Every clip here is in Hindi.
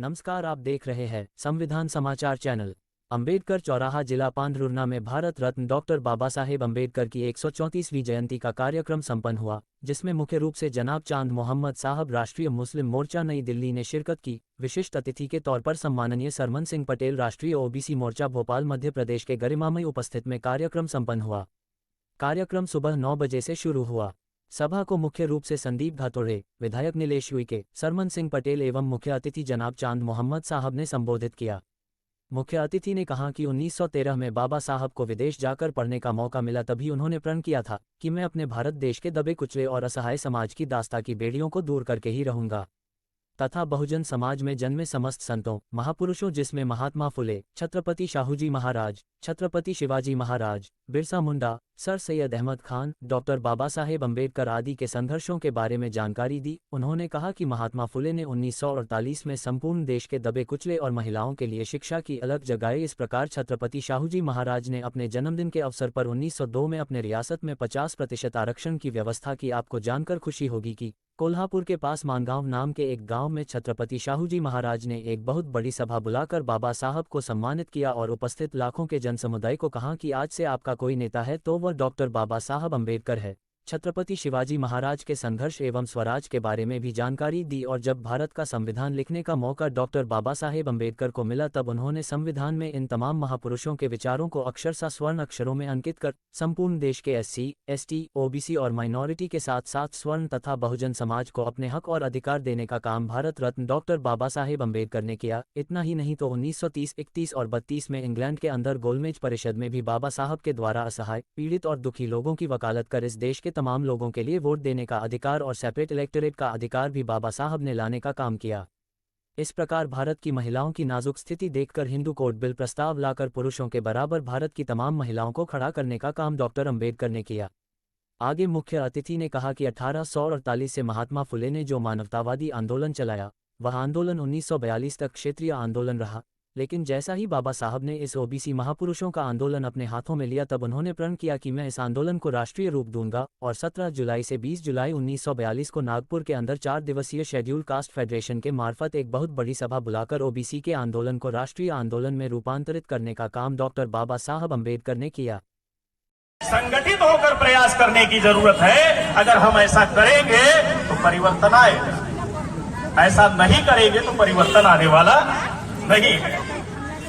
नमस्कार, आप देख रहे हैं संविधान समाचार चैनल। अंबेडकर चौराहा, जिला पांढुर्णा में भारत रत्न डॉक्टर बाबा साहेब अंबेडकर की 134वीं जयंती का कार्यक्रम संपन्न हुआ, जिसमें मुख्य रूप से जनाब चांद मोहम्मद साहब, राष्ट्रीय मुस्लिम मोर्चा नई दिल्ली ने शिरकत की। विशिष्ट अतिथि के तौर पर सम्माननीय सरमन सिंह पटेल, राष्ट्रीय ओबीसी मोर्चा भोपाल मध्य प्रदेश के गरिमामयी उपस्थित में कार्यक्रम संपन्न हुआ। कार्यक्रम सुबह 9 बजे से शुरू हुआ। सभा को मुख्य रूप से संदीप घातोड़े, विधायक नीलेश उइके, सरमन सिंह पटेल एवं मुख्य अतिथि जनाब चांद मोहम्मद साहब ने संबोधित किया। मुख्य अतिथि ने कहा कि 1913 में बाबा साहब को विदेश जाकर पढ़ने का मौका मिला, तभी उन्होंने प्रण किया था कि मैं अपने भारत देश के दबे कुचले और असहाय समाज की दास्ता की बेड़ियों को दूर करके ही रहूंगा तथा बहुजन समाज में जन्मे समस्त संतों महापुरुषों, जिसमें महात्मा फुले, छत्रपति शाहूजी महाराज, छत्रपति शिवाजी महाराज, बिरसा मुंडा, सर सैयद अहमद खान, डॉक्टर बाबा साहेब अंबेडकर आदि के संघर्षों के बारे में जानकारी दी। उन्होंने कहा कि महात्मा फुले ने 1948 में संपूर्ण देश के दबे कुचले और महिलाओं के लिए शिक्षा की अलग जगाई। इस प्रकार छत्रपति शाहूजी महाराज ने अपने जन्मदिन के अवसर पर 1902 में अपने रियासत में 50% आरक्षण की व्यवस्था की। आपको जानकर खुशी होगी कि कोल्हापुर के पास मानगांव नाम के एक गांव में छत्रपति शाहूजी महाराज ने एक बहुत बड़ी सभा बुलाकर बाबा साहब को सम्मानित किया और उपस्थित लाखों के जन समुदाय को कहा कि आज से आपका कोई नेता है तो वह डॉक्टर बाबा साहब अंबेडकर है। छत्रपति शिवाजी महाराज के संघर्ष एवं स्वराज के बारे में भी जानकारी दी और जब भारत का संविधान लिखने का मौका डॉक्टर बाबा साहेब अंबेडकर को मिला, तब उन्होंने संविधान में इन तमाम महापुरुषों के विचारों को अक्षरशः स्वर्ण अक्षरों में अंकित कर संपूर्ण देश के एससी, एसटी, ओबीसी और माइनॉरिटी के साथ साथ स्वर्ण तथा बहुजन समाज को अपने हक और अधिकार देने का काम भारत रत्न डॉक्टर बाबा साहेब अंबेडकर ने किया। इतना ही नहीं तो 1930, 31 और 32 में इंग्लैंड के अंदर गोलमेज परिषद में भी बाबा साहब के द्वारा असहाय, पीड़ित और दुखी लोगों की वकालत कर इस देश के तमाम लोगों के लिए वोट देने का अधिकार और सेपरेट इलेक्टोरेट का अधिकार भी बाबा साहब ने लाने का काम किया। इस प्रकार भारत की महिलाओं की नाजुक स्थिति देखकर हिंदू कोड बिल प्रस्ताव लाकर पुरुषों के बराबर भारत की तमाम महिलाओं को खड़ा करने का काम डॉक्टर अंबेडकर ने किया। आगे मुख्य अतिथि ने कहा कि 1848 से महात्मा फुले ने जो मानवतावादी आंदोलन चलाया, वह आंदोलन 1942 तक क्षेत्रीय आंदोलन रहा, लेकिन जैसा ही बाबा साहब ने इस ओबीसी महापुरुषों का आंदोलन अपने हाथों में लिया, तब उन्होंने प्रण किया कि मैं इस आंदोलन को राष्ट्रीय रूप दूंगा और 17 जुलाई से 20 जुलाई 1942 को नागपुर के अंदर 4 दिवसीय शेड्यूल कास्ट फेडरेशन के मार्फत एक बहुत बड़ी सभा बुलाकर ओबीसी के आंदोलन को राष्ट्रीय आंदोलन में रूपांतरित करने का काम डॉक्टर बाबा साहब अंबेडकर ने किया। संगठित होकर प्रयास करने की जरूरत है। अगर हम ऐसा करेंगे तो परिवर्तन आएगा, ऐसा नहीं करेंगे तो परिवर्तन आने वाला नहीं है।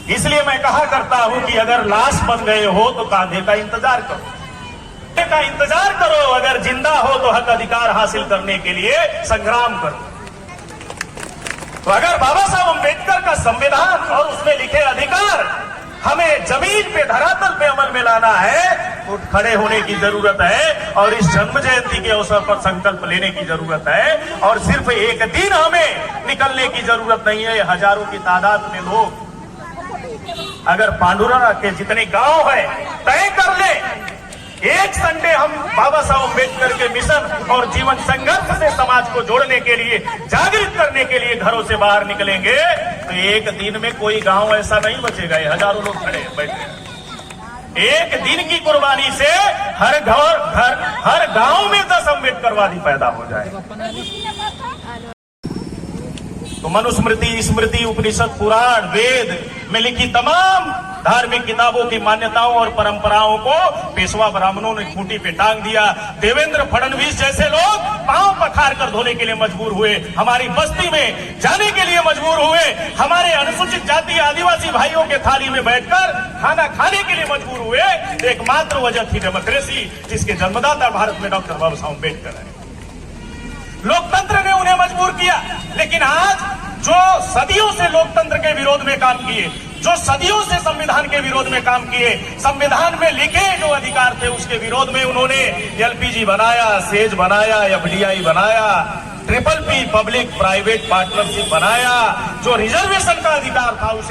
इसलिए मैं कहा करता हूं कि अगर लाश बन गए हो तो कांधे का इंतजार करो, का इंतजार करो। अगर जिंदा हो तो हक अधिकार हासिल करने के लिए संग्राम करो। तो अगर बाबा साहब अंबेडकर का संविधान और उसमें लिखे अधिकार हमें जमीन पे, धरातल पे अमल में लाना है, तो खड़े होने की जरूरत है और इस जन्म जयंती के अवसर पर संकल्प लेने की जरूरत है। और सिर्फ एक दिन हमें निकलने की जरूरत नहीं है। हजारों की तादाद में लोग अगर पांडुरंगा के जितने गांव है तय कर ले, एक संडे हम बाबा साहब अंबेडकर के मिशन और जीवन संघर्ष से समाज को जोड़ने के लिए, जागृत करने के लिए घरों से बाहर निकलेंगे, तो एक दिन में कोई गांव ऐसा नहीं बचेगा। ये हजारों लोग खड़े बैठे, एक दिन की कुर्बानी से हर गांव में 10 अम्बेडकरवादी पैदा हो जाए। तो मनुस्मृति, स्मृति, उपनिषद, पुराण, वेद में लिखी तमाम धार्मिक किताबों की मान्यताओं और परंपराओं को पेशवा ब्राह्मणों ने खूंटी पे टांग दिया। देवेंद्र फडणवीस जैसे लोग पांव पखार कर धोने के लिए मजबूर हुए, हमारी बस्ती में जाने के लिए मजबूर हुए, हमारे अनुसूचित जाति आदिवासी भाइयों के थाली में बैठकर खाना खाने के लिए मजबूर हुए। एकमात्र वजह थी डेमोक्रेसी, जिसके जन्मदाता भारत में डॉक्टर बाबा साहब अम्बेडकर है। लोकतंत्र ने उन्हें मजबूर किया। लेकिन आज जो सदियों से लोकतंत्र के विरोध में काम किए, जो सदियों से संविधान के विरोध में काम किए, संविधान में लिखे जो अधिकार थे उसके विरोध में उन्होंने एलपीजी बनाया, सेज बनाया, एफडीआई बनाया, triple P public private partnership बनाया, जो रिजर्वेशन का अधिकार था उसे